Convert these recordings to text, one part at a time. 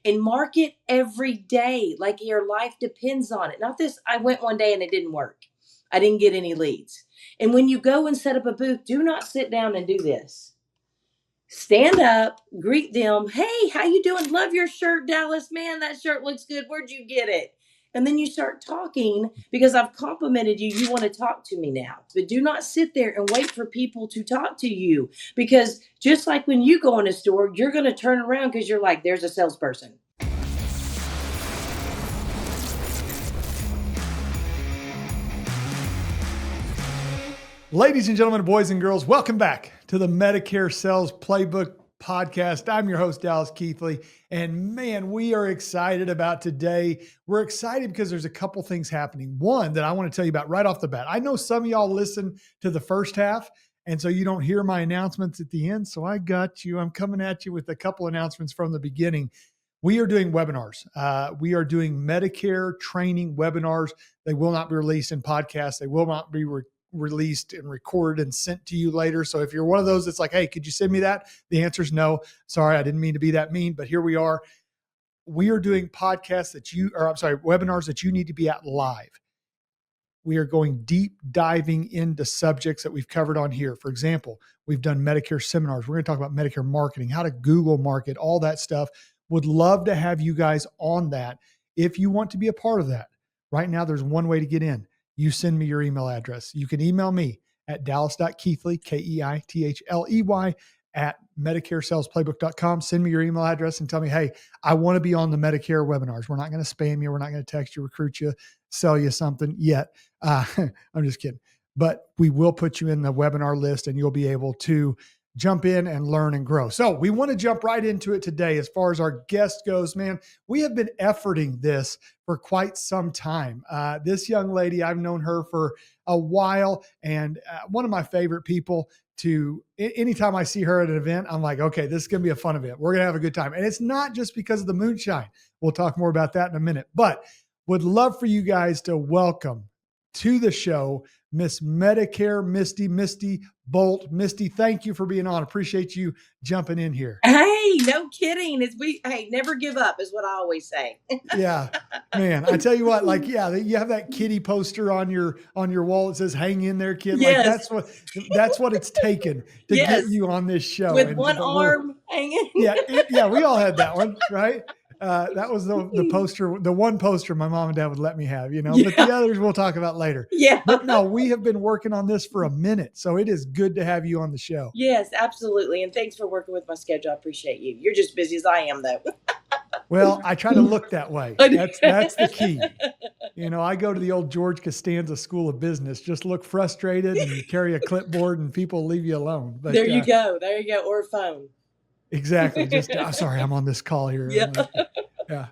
and market every day like your life depends on it. Not this, I went one day and it didn't work. I didn't get any leads. And when you go and set up a booth, do not sit down and do this. Stand up, greet them. Hey, how you doing? Love your shirt, Dallas. Man, that shirt looks good. Where'd you get it? And then you start talking because I've complimented you. You want to talk to me now. But do not sit there and wait for people to talk to you. Because just like when you go in a store, you're going to turn around because you're like, there's a salesperson. Ladies and gentlemen, boys and girls, welcome back to the Medicare Sales Playbook podcast. I'm your host, Dallas Keithley, and man, we are excited about today. We're excited because there's a couple things happening. One that I want to tell you about right off the bat. I know some of y'all listen to the first half, and so you don't hear my announcements at the end, so I got you. I'm coming at you with a couple announcements from the beginning. We are doing webinars. We are doing Medicare training webinars. They will not be released in podcasts. They will not be released and recorded and sent to you later. So if you're one of those that's like, hey, could you send me that? The answer is no. Sorry, I didn't mean to be that mean, but here we are. We are doing podcasts webinars that you need to be at live. We are going deep diving into subjects that we've covered on here. For example, we've done Medicare seminars. We're going to talk about Medicare marketing, how to Google market, all that stuff. Would love to have you guys on that. If you want to be a part of that, right now, there's one way to get in. You send me your email address. You can email me at dallas.keithley, Keithley, at MedicareSalesPlaybook.com. Send me your email address and tell me, hey, I want to be on the Medicare webinars. We're not going to spam you. We're not going to text you, recruit you, sell you something yet. I'm just kidding. But we will put you in the webinar list and you'll be able to jump in and learn and grow. So we want to jump right into it today. As far as our guest goes, man, we have been efforting this for quite some time. This young lady, I've known her for a while, and one of my favorite people to, anytime I see her at an event, I'm like, okay, this is going to be a fun event. We're going to have a good time. And it's not just because of the moonshine. We'll talk more about that in a minute, but would love for you guys to welcome to the show, Miss Medicare Misty Bolt. Misty, thank you for being on. Appreciate you jumping in here. Hey, no kidding. Hey, never give up is what I always say. Yeah, man. I tell you what, like, yeah, you have that kitty poster on your wall that says "Hang in there, kid." Yes. Like that's what it's taken to get you on this show. With one arm hanging. Yeah. We all had that one, right? That was the poster, the one poster my mom and dad would let me have, but the others we'll talk about later. Yeah. But no, we have been working on this for a minute. So it is good to have you on the show. Yes, absolutely. And thanks for working with my schedule. I appreciate you. You're just busy as I am, though. Well, I try to look that way. That's the key. I go to the old George Costanza School of Business. Just look frustrated and carry a clipboard and people leave you alone. But there you go. Or a phone. Exactly. Just, sorry, I'm on this call here. Yeah.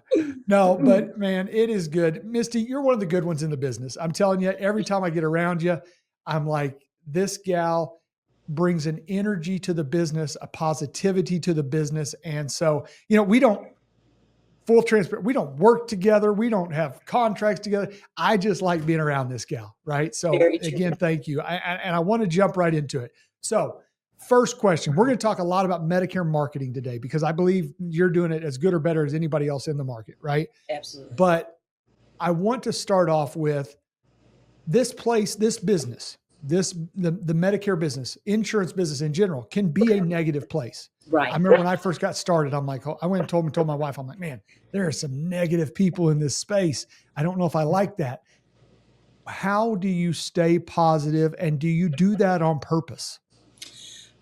No, but man, it is good. Misty, you're one of the good ones in the business. I'm telling you, every time I get around you, I'm like, this gal brings an energy to the business, a positivity to the business. And so, we don't work together. We don't have contracts together. I just like being around this gal. Right. So again, thank you. And I want to jump right into it. So first question, we're going to talk a lot about Medicare marketing today because I believe you're doing it as good or better as anybody else in the market, right? Absolutely. But I want to start off with this business, the Medicare business, insurance business in general can be a negative place. Right. I remember when I first got started, I'm like, I went and told my wife, I'm like, man, there are some negative people in this space. I don't know if I like that. How do you stay positive, and do you do that on purpose?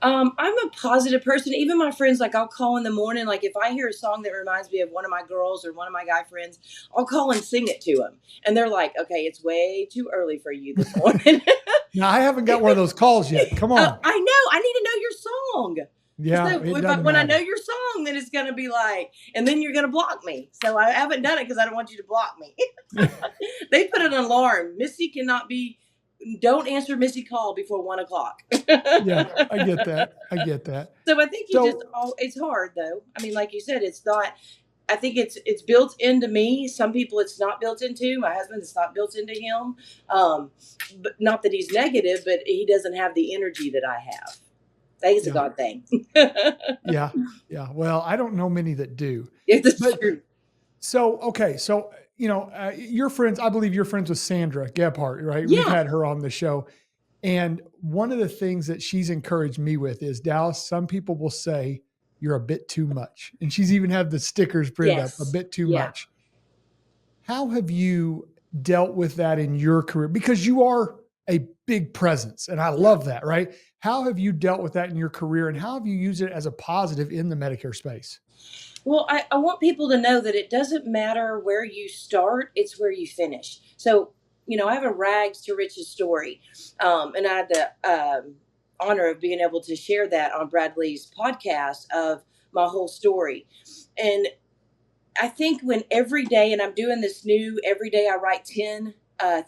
I'm a positive person. Even my friends, like I'll call in the morning. Like if I hear a song that reminds me of one of my girls or one of my guy friends, I'll call and sing it to them. And they're like, okay, it's way too early for you this morning. Now, I haven't got one of those calls yet. Come on. I know. I need to know your song. Yeah. So when I know your song, then it's going to be like, and then you're going to block me. So I haven't done it because I don't want you to block me. They put an alarm. Misty don't answer Misty call before 1:00. Yeah, I get that. So I think it's hard though. I mean, like you said, it's not, I think it's built into me. Some people it's not built into. My husband, it's not built into him. But not that he's negative, but he doesn't have the energy that I have. I think it's a Yeah. God thing. Yeah. Yeah. Well, I don't know many that do. If that's But true. so, okay. So, your friends, I believe you're friends with Sandra Gebhardt, right? We've Yeah. had her on the show. And one of the things that she's encouraged me with is, Dallas, some people will say you're a bit too much. And she's even had the stickers printed up, a Yes. bit too Yeah. much. How have you dealt with that in your career? Because you are a big presence, and I Yeah. love that, right? How have you dealt with that in your career, and how have you used it as a positive in the Medicare space? Well, I want people to know that it doesn't matter where you start, it's where you finish. So, I have a rags to riches story. And I had the honor of being able to share that on Bradley's podcast of my whole story. And I think when every day, and I'm doing this new, every day I write 10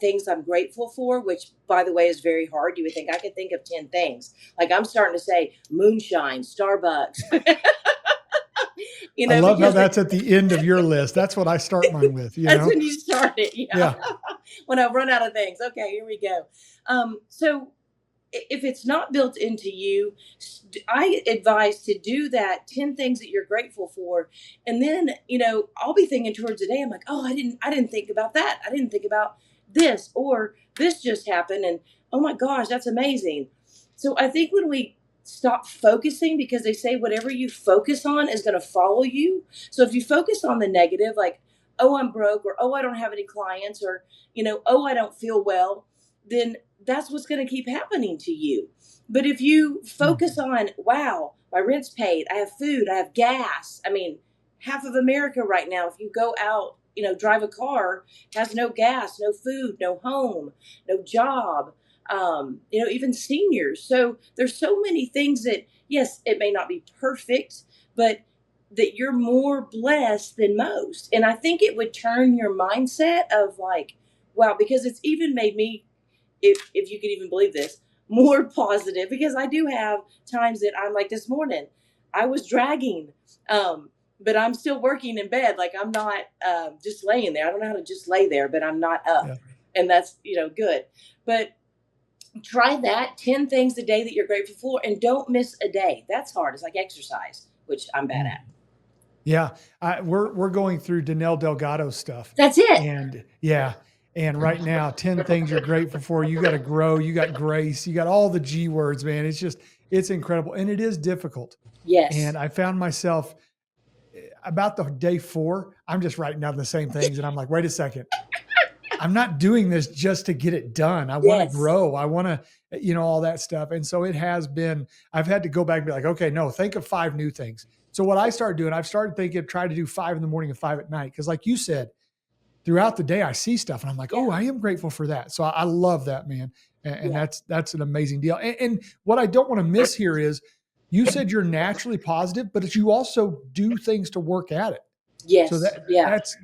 things I'm grateful for, which, by the way, is very hard. You would think I could think of 10 things. Like I'm starting to say moonshine, Starbucks, I love how because that's at the end of your list. That's what I start mine with, that's when you start it. Yeah. Yeah. When I run out of things. Okay, here we go. So if it's not built into you, I advise to do that 10 things that you're grateful for. And then, I'll be thinking towards the day, I'm like, oh, I didn't think about that. I didn't think about this, or this just happened. And oh my gosh, that's amazing. So I think when we stop focusing, because they say whatever you focus on is going to follow you. So if you focus on the negative, like, oh, I'm broke, or oh, I don't have any clients, or, oh, I don't feel well, then that's what's going to keep happening to you. But if you focus on, wow, my rent's paid, I have food, I have gas. I mean, half of America right now, if you go out, drive a car, has no gas, no food, no home, no job, even seniors. So there's so many things that, yes, it may not be perfect, but that you're more blessed than most. And I think it would turn your mindset of like, wow, because it's even made me, if you could even believe this, more positive, because I do have times that I'm like this morning, I was dragging, but I'm still working in bed. Like I'm not just laying there. I don't know how to just lay there, but I'm not up. Yeah. And that's, good. But try that 10 things a day that you're grateful for, and don't miss a day. That's hard. It's like exercise, which I'm bad at. Yeah. We're going through Danelle Delgado's stuff. That's it. And yeah. And right now, 10 things you're grateful for. You got to grow. You got grace. You got all the G words, man. It's incredible. And it is difficult. Yes. And I found myself about the day 4, I'm just writing down the same things. And I'm like, wait a second. I'm not doing this just to get it done. I want to Yes. grow. I want to, all that stuff. And so it has been, I've had to go back and be like, okay, no, think of 5 new things. So what I started doing, I've started thinking, try to do 5 in the morning and 5 at night. Cause like you said, throughout the day, I see stuff and I'm like, oh, I am grateful for that. So I love that, man. And that's an amazing deal. And what I don't want to miss here is you said you're naturally positive, but you also do things to work at it. Yes. So that's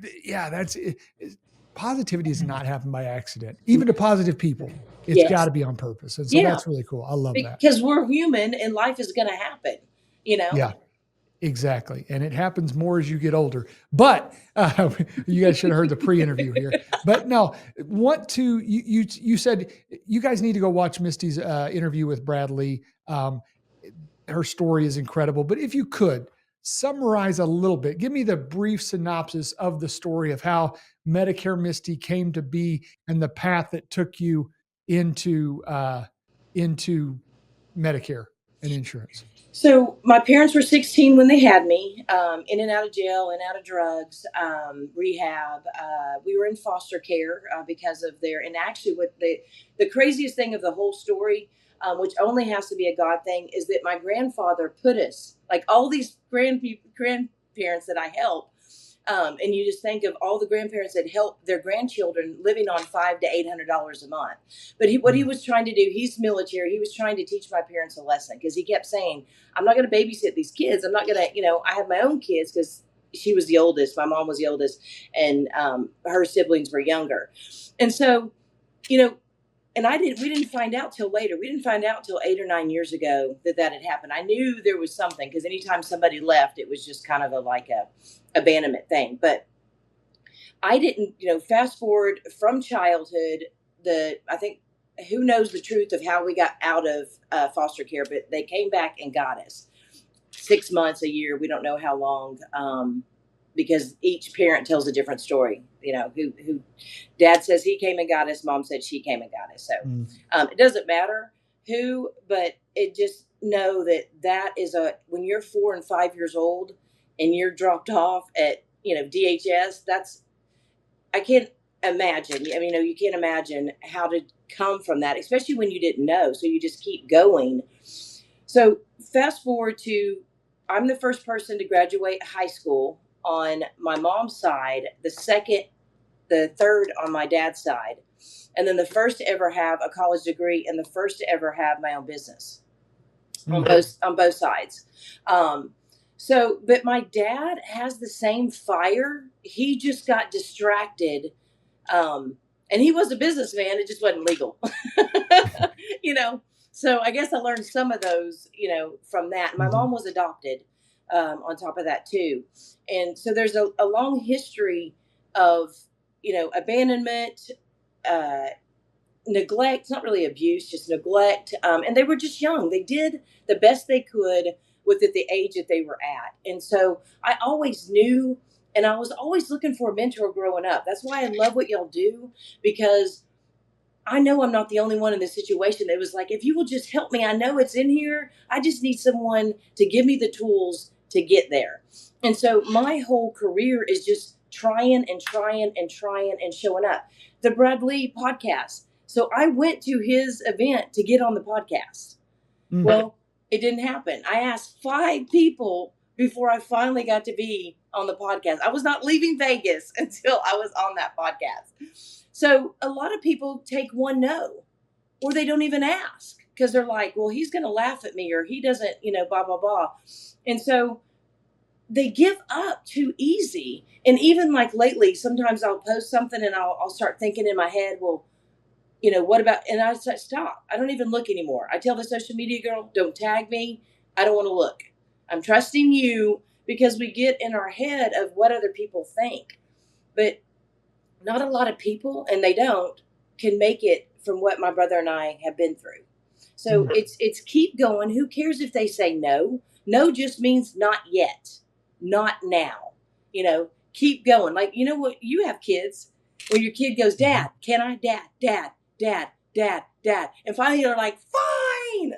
positivity does not happen by accident. Even to positive people, it's got to be on purpose. And so that's really cool. I love that. Because we're human and life is going to happen, Yeah. Exactly. And it happens more as you get older. But you guys should have heard the pre-interview here. But no, you said you guys need to go watch Misty's interview with Bradley. Her story is incredible. But if you could summarize a little bit, give me the brief synopsis of the story of how Medicare Misty came to be and the path that took you into Medicare and insurance. So my parents were 16 when they had me, in and out of jail, in and out of drugs, rehab. We were in foster care because of and actually what the craziest thing of the whole story, which only has to be a God thing, is that my grandfather put us, like all these grandparents that I help, and you just think of all the grandparents that help their grandchildren living on $500 to $800 a month. But what he was trying to do, he's military. He was trying to teach my parents a lesson, because he kept saying, I'm not going to babysit these kids. I'm not going to, I have my own kids, because she was the oldest. My mom was the oldest, and her siblings were younger. And so, and we didn't find out till later. We didn't find out till 8 or 9 years ago that had happened. I knew there was something, because anytime somebody left, it was just kind of a abandonment thing. But I didn't, fast forward from childhood, I think who knows the truth of how we got out of foster care, but they came back and got us. 6 months, a year, we don't know how long, because each parent tells a different story. Who dad says he came and got us, mom said she came and got us. So it doesn't matter who, but it just know that is when you're 4 and 5 years old and you're dropped off at DHS. I can't imagine. I mean, you can't imagine how to come from that, especially when you didn't know. So you just keep going. So fast forward to, I'm the first person to graduate high school on my mom's side, the third on my dad's side, and then the first to ever have a college degree and the first to ever have my own business on both sides. But my dad has the same fire. He just got distracted. And he was a businessman. It just wasn't legal, So I guess I learned some of those, from that. My mom was adopted, on top of that too. And so there's a long history of, abandonment, neglect. It's not really abuse, just neglect. And they were just young. They did the best they could with at the age that they were at. And so I always knew, and I was always looking for a mentor growing up. That's why I love what y'all do, because I know I'm not the only one in this situation. It was like, if you will just help me, I know it's in here. I just need someone to give me the tools to get there. And so my whole career is just trying and showing up. The Brad Lee podcast. So I went to his event to get on the podcast. Well, it didn't happen. I asked 5 people before I finally got to be on the podcast. I was not leaving Vegas until I was on that podcast. So a lot of people take one no, or they don't even ask, because they're like, well, he's going to laugh at me, or he doesn't, blah, blah, blah. And so they give up too easy. And even like lately, sometimes I'll post something and I'll start thinking in my head, well, what about, and I said, stop. I don't even look anymore. I tell the social media girl, don't tag me. I don't want to look. I'm trusting you, because we get in our head of what other people think. But not a lot of people, and they don't, can make it from what my brother and I have been through. So it's keep going. Who cares if they say no? No just means not yet, not now. Keep going. Like, what, you have kids. When your kid goes, Dad, can I? Dad. And finally they're like, fine.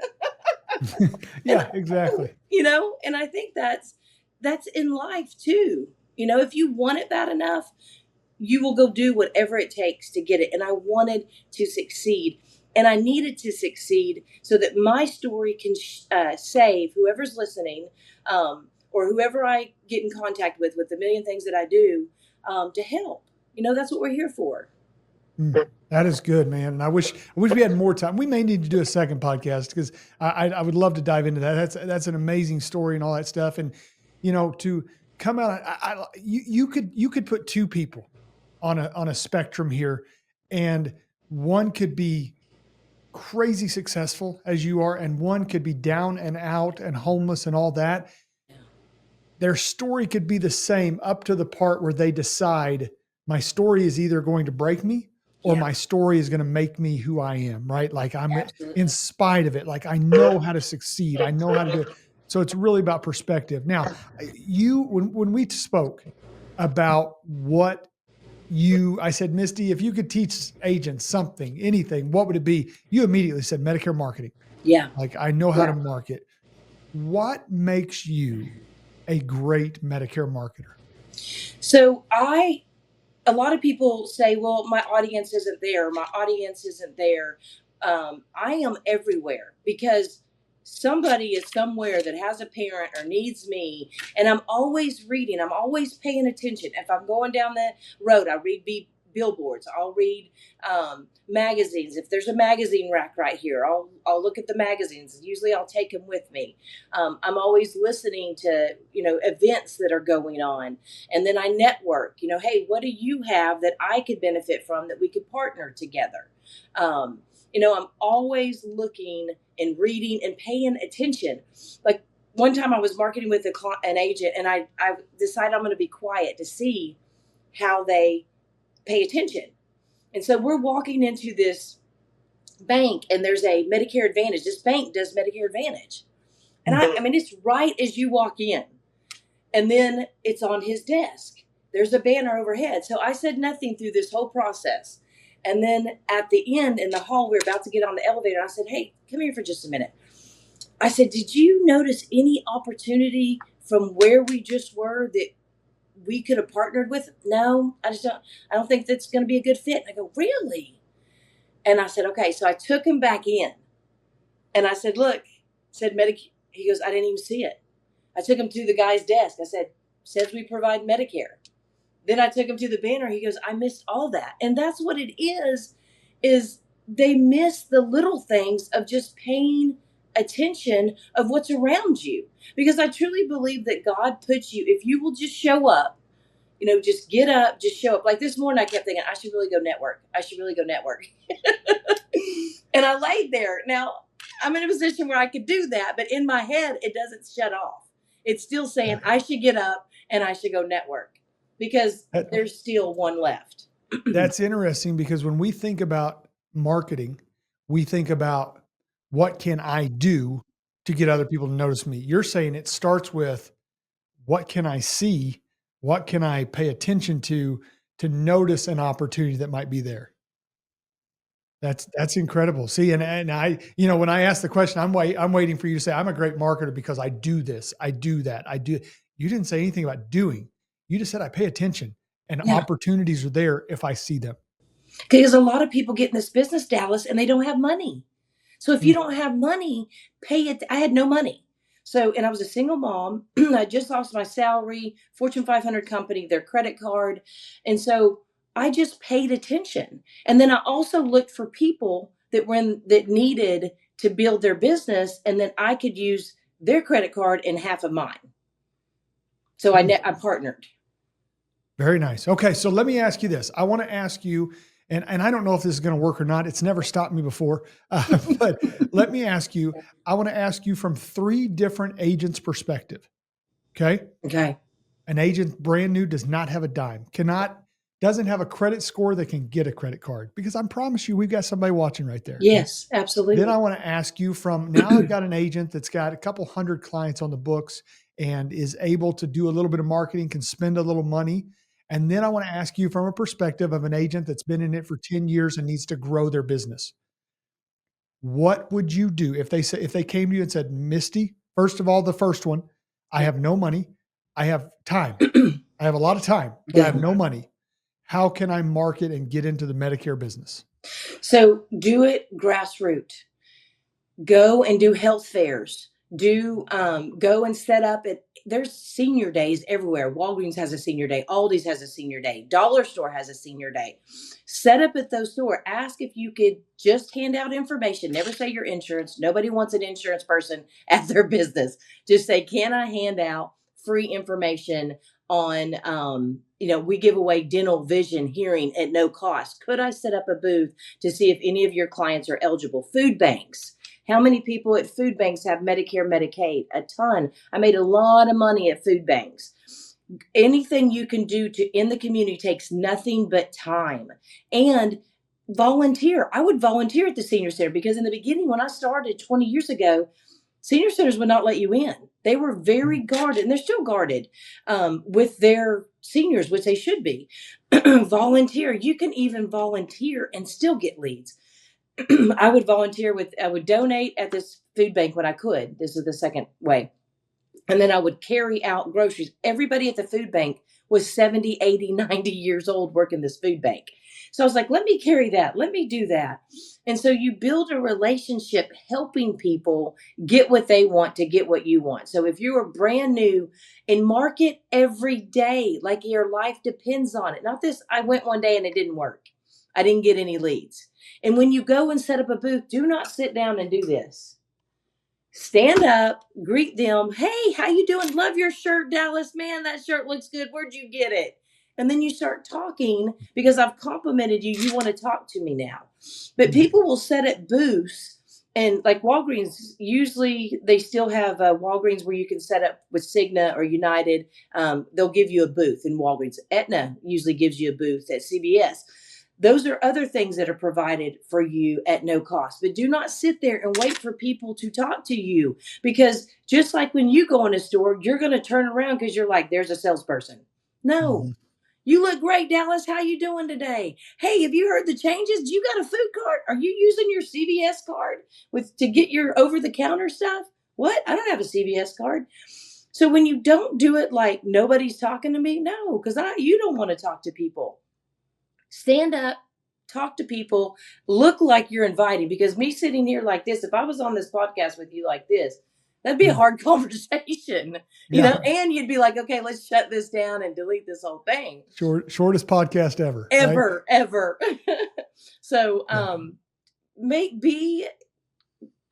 Yeah, exactly. And I think that's in life too. If you want it bad enough, you will go do whatever it takes to get it. And I wanted to succeed, and I needed to succeed so that my story can save whoever's listening, or whoever I get in contact with the million things that I do, to help. That's what we're here for. That is good, man. And I wish we had more time. We may need to do a second podcast, because I would love to dive into that. That's an amazing story and all that stuff. And, to come out, you could put 2 people on a spectrum here, and one could be crazy successful as you are, and one could be down and out and homeless and all that. Their story could be the same up to the part where they decide, my story is either going to break me, or my story is going to make me who I am, right? Like, I'm in spite of it. Like, I know how to succeed. I know how to do it. So it's really about perspective. Now, when we spoke about I said, Misty, if you could teach agents something, anything, what would it be? You immediately said Medicare marketing. Yeah. Like, I know how to market. What makes you a great Medicare marketer? So a lot of people say, well, my audience isn't there. My audience isn't there. I am everywhere, because somebody is somewhere that has a parent or needs me. And I'm always reading. I'm always paying attention. If I'm going down the road, I read billboards. I'll read magazines. If there's a magazine rack right here, I'll look at the magazines. Usually I'll take them with me. I'm always listening to, events that are going on. And then I network, hey, what do you have that I could benefit from, that we could partner together? I'm always looking and reading and paying attention. Like, one time I was marketing with an agent, and I decided I'm going to be quiet to see how they pay attention. And so we're walking into this bank and there's a Medicare Advantage. This bank does Medicare Advantage. And I mean, it's right as you walk in. And then it's on his desk. There's a banner overhead. So I said nothing through this whole process. And then at the end in the hall, we were about to get on the elevator. I said, hey, come here for just a minute. I said, did you notice any opportunity from where we just were that we could have partnered with? No, I don't think that's going to be a good fit. And I go, really? And I said, okay. So I took him back in and I said, look, said Medicare. He goes, I didn't even see it. I took him to the guy's desk. I said, says we provide Medicare. Then I took him to the banner. He goes, I missed all that. And that's what it is they miss the little things of just paying attention of what's around you. Because I truly believe that God puts you, if you will just show up, just get up, just show up. Like this morning, I kept thinking, I should really go network. I should really go network. And I laid there. Now, I'm in a position where I could do that, but in my head, it doesn't shut off. It's still saying I should get up and I should go network because there's still one left. That's interesting because when we think about marketing, we think about what can I do to get other people to notice me? You're saying it starts with what can I see? What can I pay attention to notice an opportunity that might be there? That's incredible. See, and I, when I ask the question, I'm waiting for you to say, I'm a great marketer because I do this, I do that, I do. You didn't say anything about doing. You just said I pay attention and opportunities are there if I see them. Because a lot of people get in this business, Dallas, and they don't have money. So if you don't have money, pay it. I had no money. So, and I was a single mom. I just lost my salary, Fortune 500 company, their credit card. And so I just paid attention. And then I also looked for people that needed to build their business. And then I could use their credit card and half of mine. So I partnered. Very nice. Okay. So let me ask you this. I want to ask you, and I don't know if this is going to work or not. It's never stopped me before, but let me ask you, I want to ask you from 3 different agents' perspective. Okay. Okay. An agent brand new does not have a dime, doesn't have a credit score that can get a credit card, because I promise you, we've got somebody watching right there. Yes, absolutely. Then I want to ask you from now I've got an agent that's got a couple hundred clients on the books and is able to do a little bit of marketing, can spend a little money. And then I want to ask you from a perspective of an agent that's been in it for 10 years and needs to grow their business. What would you do if they came to you and said, Misty, first of all, the first one, I have no money. I have time. I have a lot of time, but I have no money. How can I market and get into the Medicare business? So do it grassroots. Go and do health fairs. Go and set up there's senior days everywhere. Walgreens has a senior day. Aldi's has a senior day. Dollar Store has a senior day. Set up at those stores. Ask if you could just hand out information. Never say your insurance. Nobody wants an insurance person at their business. Just say, can I hand out free information on, we give away dental, vision, hearing at no cost. Could I set up a booth to see if any of your clients are eligible? Food banks. How many people at food banks have Medicare, Medicaid? A ton. I made a lot of money at food banks. Anything you can do in the community takes nothing but time. And volunteer. I would volunteer at the senior center because in the beginning, when I started 20 years ago, senior centers would not let you in. They were very guarded, and they're still guarded with their seniors, which they should be. Volunteer. You can even volunteer and still get leads. I would donate at this food bank when I could. This is the second way. And then I would carry out groceries. Everybody at the food bank was 70, 80, 90 years old working this food bank. So I was like, let me carry that. Let me do that. And so you build a relationship helping people get what they want to get what you want. So if you are brand new and market every day, like your life depends on it. Not this, I went one day and it didn't work. I didn't get any leads. And when you go and set up a booth, do not sit down and do this. Stand up, greet them. Hey, how you doing? Love your shirt, Dallas. Man, that shirt looks good. Where'd you get it? And then you start talking because I've complimented you. You want to talk to me now. But people will set up booths. And like Walgreens, usually they still have Walgreens where you can set up with Cigna or United. They'll give you a booth in Walgreens. Aetna usually gives you a booth at CVS. Those are other things that are provided for you at no cost. But do not sit there and wait for people to talk to you, because just like when you go in a store, you're going to turn around because you're like, there's a salesperson. No. Mm-hmm. You look great, Dallas. How you doing today? Hey, have you heard the changes? You got a food card? Are you using your CVS card to get your over the counter stuff? What? I don't have a CVS card. So when you don't do it like nobody's talking to me, no, because you don't want to talk to people. Stand up, talk to people, look like you're inviting. Because me sitting here like this, if I was on this podcast with you like this, that'd be a hard conversation, and you'd be like, okay, let's shut this down and delete this whole thing. Shortest podcast ever. Ever. So,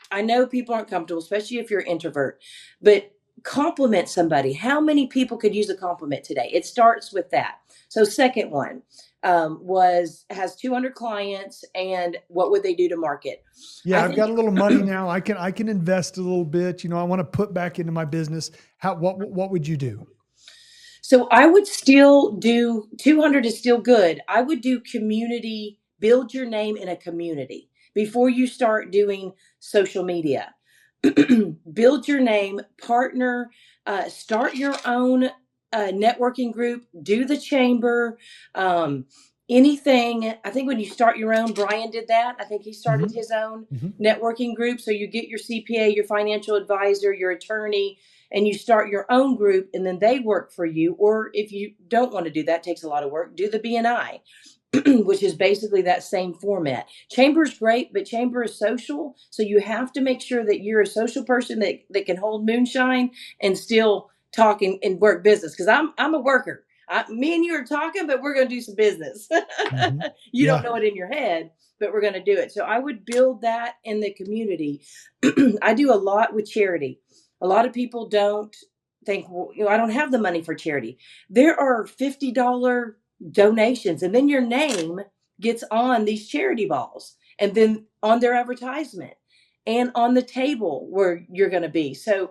I know people aren't comfortable, especially if you're an introvert, but compliment somebody. How many people could use a compliment today? It starts with that. So second one has 200 clients, and what would they do to market? Yeah, I've got a little money now. I can invest a little bit. I want to put back into my business. What would you do? So I would still do 200 is still good. I would do community, build your name in a community before you start doing social media. Build your name, partner, start your own networking group, do the chamber, anything. I think when you start your own, Brian did that. I think he started his own networking group. So you get your CPA, your financial advisor, your attorney, and you start your own group, and then they work for you. Or if you don't want to do that, takes a lot of work, do the BNI. Which is basically that same format. Chamber is great, but chamber is social. So you have to make sure that you're a social person that can hold moonshine and still talk and work business. Because I'm a worker. Me and you are talking, but we're going to do some business. You don't know it in your head, but we're going to do it. So I would build that in the community. I do a lot with charity. A lot of people don't think, well, I don't have the money for charity. There are $50 donations, and then your name gets on these charity balls, and then on their advertisement and on the table where you're going to be. So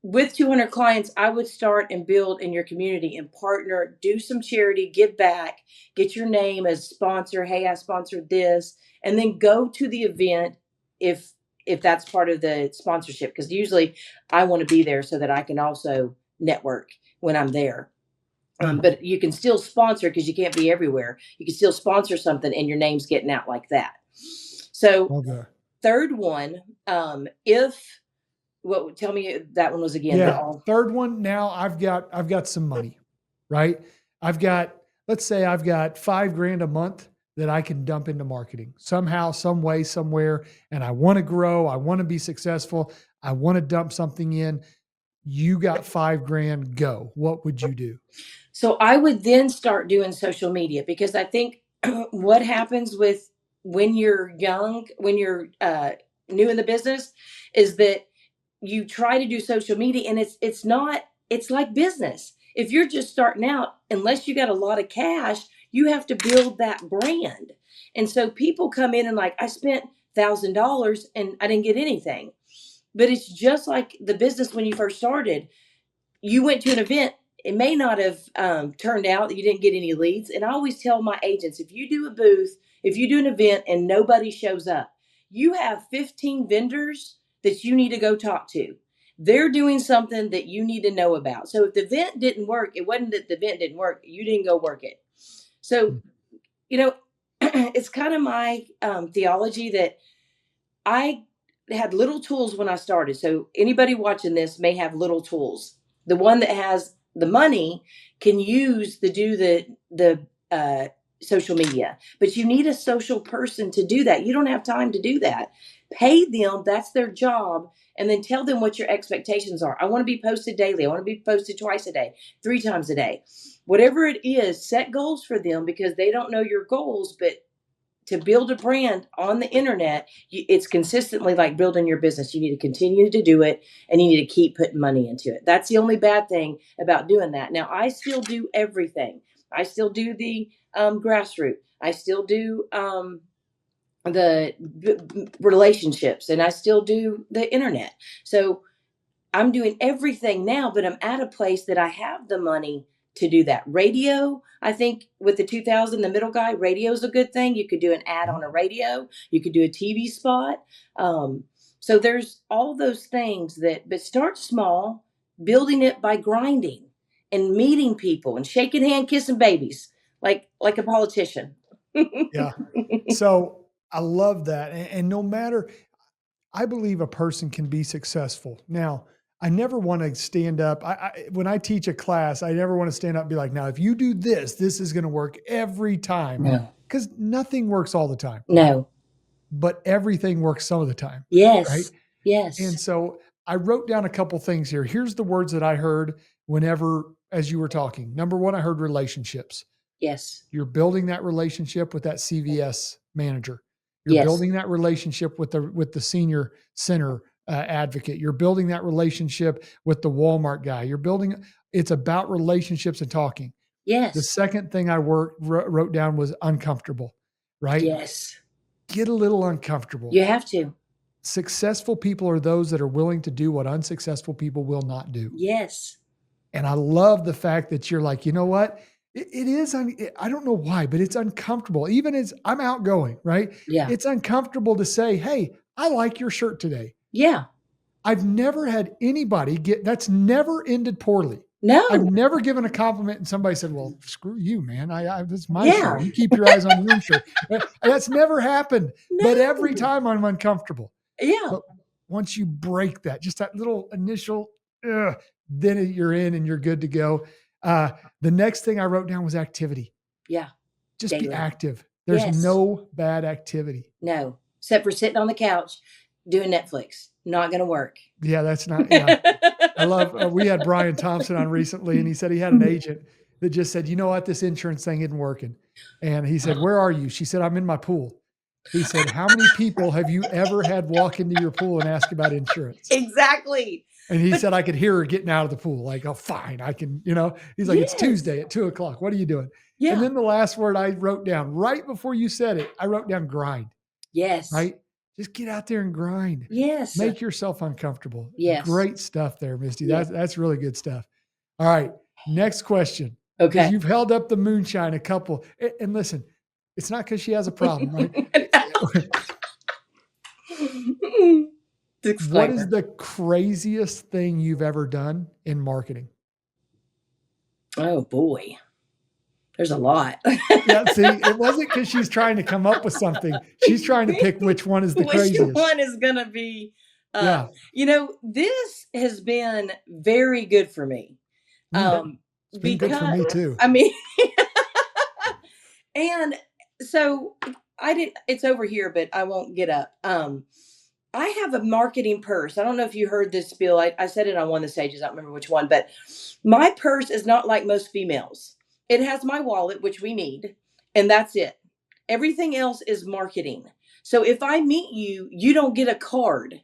with 200 clients, I would start and build in your community and partner, do some charity, give back, get your name as sponsor. Hey, I sponsored this, and then go to the event if that's part of the sponsorship, because usually I want to be there so that I can also network when I'm there. But you can still sponsor, because you can't be everywhere. You can still sponsor something and your name's getting out like that. So third one, tell me that one was again. Yeah. Third one. Now I've got some money, right? Let's say I've got $5,000 a month that I can dump into marketing somehow, some way, somewhere. And I want to grow. I want to be successful. I want to dump something in. You got $5,000, go. What would you do? So I would then start doing social media, because I think what happens when you're young, when you're new in the business, is that you try to do social media, and it's like business. If you're just starting out, unless you got a lot of cash, you have to build that brand. And so people come in and like, I spent $1,000 and I didn't get anything. But it's just like the business when you first started. You went to an event, it may not have turned out, you didn't get any leads. And I always tell my agents, if you do a booth, if you do an event and nobody shows up, you have 15 vendors that you need to go talk to. They're doing something that you need to know about. So if the event didn't work, it wasn't that the event didn't work, you didn't go work it. So, it's kind of my theology that I had little tools when I started. So anybody watching this may have little tools. The one that has the money can use the social media, but you need a social person to do that. You don't have time to do that. Pay them, that's their job, and then tell them what your expectations are. I want to be posted daily. I want to be posted twice a day, 3 times a day. Whatever it is, set goals for them, because they don't know your goals. But to build a brand on the internet, it's consistently like building your business. You need to continue to do it, and you need to keep putting money into it. That's the only bad thing about doing that. Now, I still do everything. I still do the grassroots. I still do the relationships, and I still do the internet. So I'm doing everything now, but I'm at a place that I have the money to do that. Radio, I think with the 2000, the middle guy, radio is a good thing. You could do an ad on a radio. You could do a TV spot. So there's all those things but start small, building it by grinding and meeting people and shaking hand, kissing babies, like a politician. Yeah. So I love that. And no matter, I believe a person can be successful. Now, I never want to stand up. When I teach a class, I never want to stand up and be like, now, if you do this, this is going to work every time. No. Because nothing works all the time. No. But everything works some of the time. Yes. Right. Yes. And so I wrote down a couple things here. Here's the words that I heard as you were talking. Number one, I heard relationships. Yes. You're building that relationship with that CVS manager. You're building that relationship with the senior center advocate. You're building that relationship with the Walmart guy. It's about relationships and talking. Yes. The second thing I wrote down was uncomfortable, right? Yes. Get a little uncomfortable. You have to. Successful people are those that are willing to do what unsuccessful people will not do. Yes. And I love the fact that you're like, you know what? It is, I don't know why, but it's uncomfortable. Even as I'm outgoing, right? Yeah. It's uncomfortable to say, hey, I like your shirt today. Yeah. I've never had anybody that's never ended poorly. No. I've never given a compliment and somebody said, well, screw you, man. This is my shirt. You keep your eyes on your own shirt. That's never happened. No. But every time I'm uncomfortable. Yeah. But once you break that, just that little initial, then you're in and you're good to go. The next thing I wrote down was activity. Yeah. Just be active. There's no bad activity. No, except for sitting on the couch doing Netflix. Not going to work. Yeah, that's not. Yeah. I love, we had Brian Thompson on recently, and he said he had an agent that just said, you know what, this insurance thing isn't working. And he said, where are you? She said, I'm in my pool. He said, how many people have you ever had walk into your pool and ask about insurance? Exactly. And he said, I could hear her getting out of the pool. Like, oh, fine. I can, he's like, it's Tuesday at 2:00. What are you doing? Yeah. And then the last word I wrote down right before you said it, I wrote down grind. Yes. Right. Just get out there and grind. Yes. Make yourself uncomfortable. Yes. Great stuff there, Misty. Yes. That's really good stuff. All right. Next question. Okay. You've held up the moonshine a couple. And listen, it's not because she has a problem, right? What is the craziest thing you've ever done in marketing? Oh boy. There's a lot. Yeah, see, it wasn't because she's trying to come up with something. She's trying to pick which one is the craziest. Which one is going to be, this has been very good for me. It's been good for me too. I mean, and so it's over here, but I won't get up. I have a marketing purse. I don't know if you heard this spiel. I said it on one of the stages. I don't remember which one, but my purse is not like most females. It has my wallet, which we need, and that's it. Everything else is marketing. So if I meet you, you don't get a card.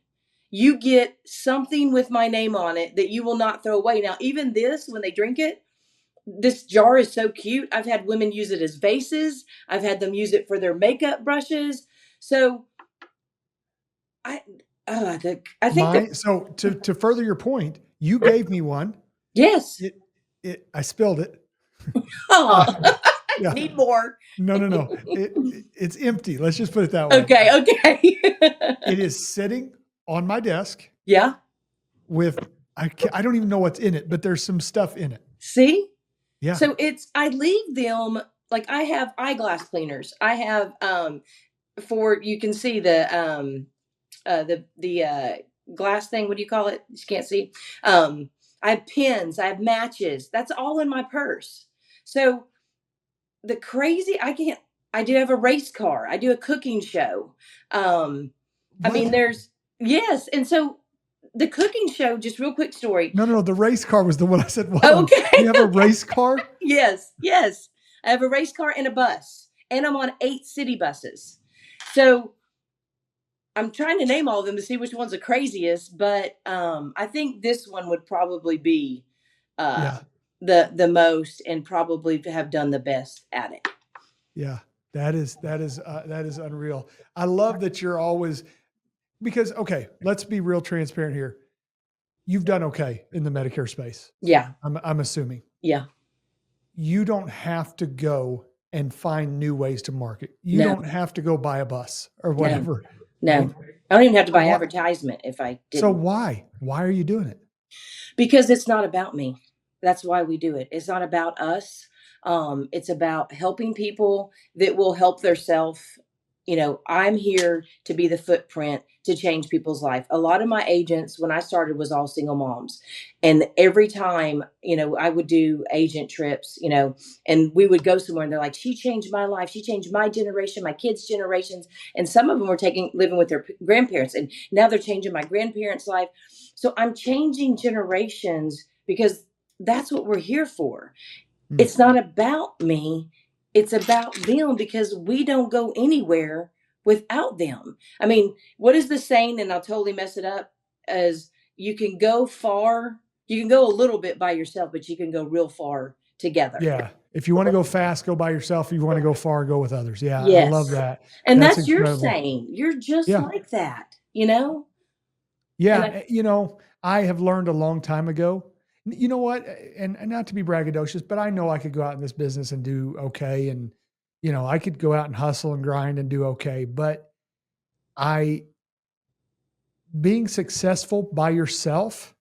You get something with my name on it that you will not throw away. Now, even this, when they drink it, this jar is so cute. I've had women use it as vases. I've had them use it for their makeup brushes. So I think so to further your point, you gave me one. Yes. I spilled it. Yeah. Need more. No. It's empty. Let's just put it that way. Okay. It is sitting on my desk. Yeah. I don't even know what's in it, but there's some stuff in it. See? Yeah. So I leave them, like I have eyeglass cleaners. I have, you can see the glass thing. What do you call it? You can't see. I have pins. I have matches. That's all in my purse. So I do have a race car. I do a cooking show. I mean, yes. And so the cooking show, just real quick story. No. The race car was the one I said, okay. You have a race car? Yes. I have a race car and a bus, and I'm on 8 city buses. So I'm trying to name all of them to see which one's the craziest, but I think this one would probably be the most, and probably have done the best at it. Yeah, that is unreal. I love that you're always, because okay, let's be real transparent here. You've done okay in the Medicare space. Yeah, I'm assuming. Yeah. you don't have to go and find new ways to market. You No, don't have to go buy a bus or no, whatever, right? no. I don't even have to So buy why, advertisement if I so didn't. why? Why are you doing it? Because it's not about me. That's why we do it. It's not about us. It's about helping people that will help themselves. I'm here to be the footprint to change people's life. A lot of my agents, when I started, was all single moms. And every time, I would do agent trips, and we would go somewhere and they're like, she changed my life. She changed my generation, my kids' generations. And some of them were living with their grandparents. And now they're changing my grandparents' life. So I'm changing generations because that's what we're here for. Hmm. It's not about me. It's about them because we don't go anywhere without them. I mean, what is the saying? And I'll totally mess it up as you can go far. You can go a little bit by yourself, but you can go real far together. Yeah. If you want to go fast, go by yourself. If you want to go far, go with others. Yeah. I love Yes. that. And That's that's your incredible. saying. You're just Yeah. like that, And Yeah. I have learned a long time ago, you know what? And not to be braggadocious, but I know I could go out in this business and do okay. And, I could go out and hustle and grind and do okay. But being successful by yourself,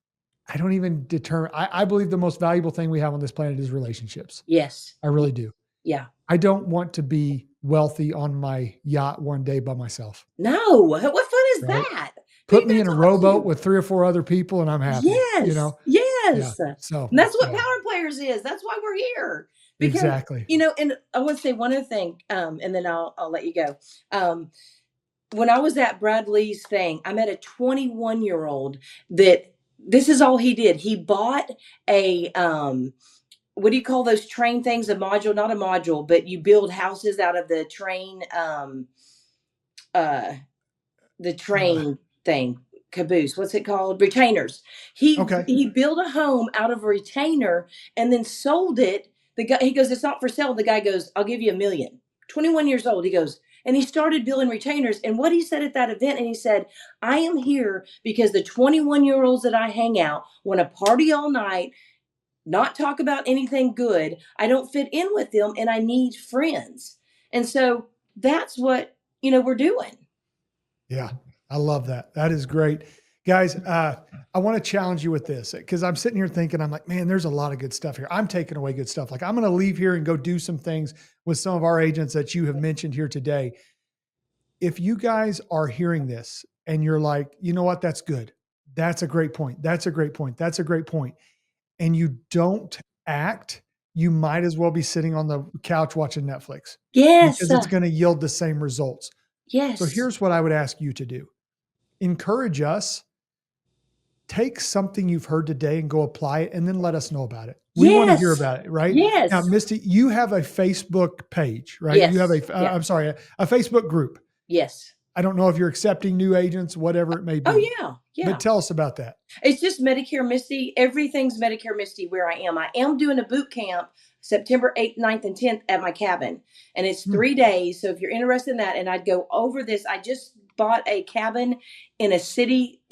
I don't even determine. I believe the most valuable thing we have on this planet is relationships. yes. I really do. Yeah. I don't want to be wealthy on my yacht one day by myself. No. What fun is Right? that? Put me in That's a rowboat awesome. with 3 or 4 other people and I'm happy, Yes, Yeah. yes. So, And that's what yeah, Power Players is. That's why we're here. Because, exactly. and I want to say one other thing, and then I'll let you go. When I was at Brad Lee's thing, I met a 21-year-old that this is all he did. He bought a what do you call those train things? A module, not a module, but you build houses out of the train. Uh, the Uh, train thing, caboose, what's it called, retainers. he okay. he built a home out of a retainer and then sold it. The guy, he goes, it's not for sale. The guy goes, I'll give you $1 million. 21 years old, he goes, and he started building retainers. And what he said at that event, and he said, I am here because the 21-year-olds that I hang out want to party all night, not talk about anything good. I don't fit in with them and I need friends. And so that's what we're doing. Yeah. I love that. That is great. Guys, I want to challenge you with this because I'm sitting here thinking, I'm like, man, there's a lot of good stuff here. I'm taking away good stuff. Like I'm going to leave here and go do some things with some of our agents that you have mentioned here today. If you guys are hearing this and you're like, you know what, that's good. That's a great point. That's a great point. That's a great point. And you don't act, you might as well be sitting on the couch watching Netflix Yes. because it's going to yield the same results. So Yes. here's what I would ask you to do. Encourage us, take something you've heard today and go apply it and then let us know about it. We want to hear Yes. about it, right? Now, Yes. Misty, you have a Facebook page, right? You have Yes. Yeah. a Facebook group. Yes. I don't know if you're accepting new agents, whatever it may Oh be, yeah. but Yeah. tell us about that. It's just Medicare Misty. Everything's Medicare Misty where I am. I am doing a boot camp September 8th, 9th, and 10th at my cabin. And it's 3 days. So if you're interested in that, and I'd go over this, I just bought a cabin in a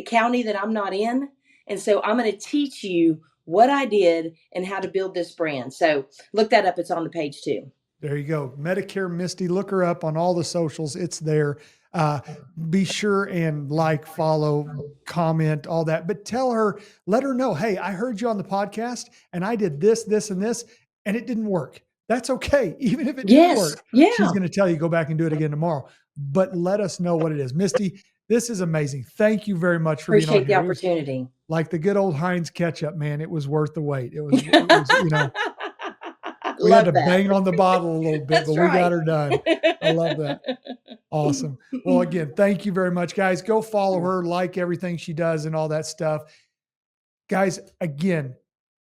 county that I'm not in. And so I'm going to teach you what I did and how to build this brand. So look that up. It's on the page too. There you go. Medicare Misty. Look her up on all the socials. It's there. Uh, be sure and like, follow, comment, all that. But let her know, hey, I heard you on the podcast and I did this, this, and this, and it didn't work. That's okay. Even if it didn't Yes. work, Yeah. she's going to tell you, go back and do it again tomorrow. But let us know what it is. Misty, this is amazing. Thank you very much for being on Appreciate the here. opportunity. Like the good old Heinz ketchup, man. It was worth the wait. It was we had Love to that. bang on the bottle a little bit, That's but we got her done. I love that. Awesome. Well, again, thank you very much, guys. Go follow her, like everything she does and all that stuff. Guys, again,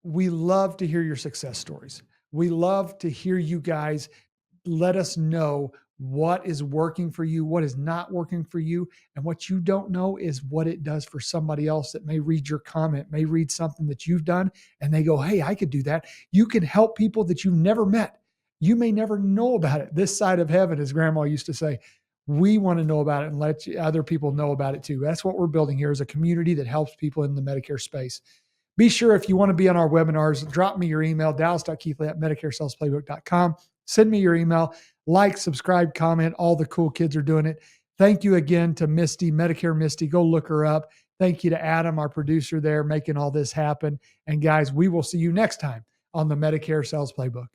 we love to hear your success stories. We love to hear you guys let us know what is working for you, what is not working for you. And what you don't know is what it does for somebody else that may read your comment, may read something that you've done, and they go, hey, I could do that. You can help people that you've never met. You may never know about it. This side of heaven, as grandma used to say, we want to know about it and let other people know about it too. That's what we're building here, is a community that helps people in the Medicare space. Be sure if you want to be on our webinars, drop me your email, dallas.keithley@medicaresalesplaybook.com. Send me your email, like, subscribe, comment. All the cool kids are doing it. Thank you again to Misty, Medicare Misty. Go look her up. Thank you to Adam, our producer there, making all this happen. And guys, we will see you next time on the Medicare Sales Playbook.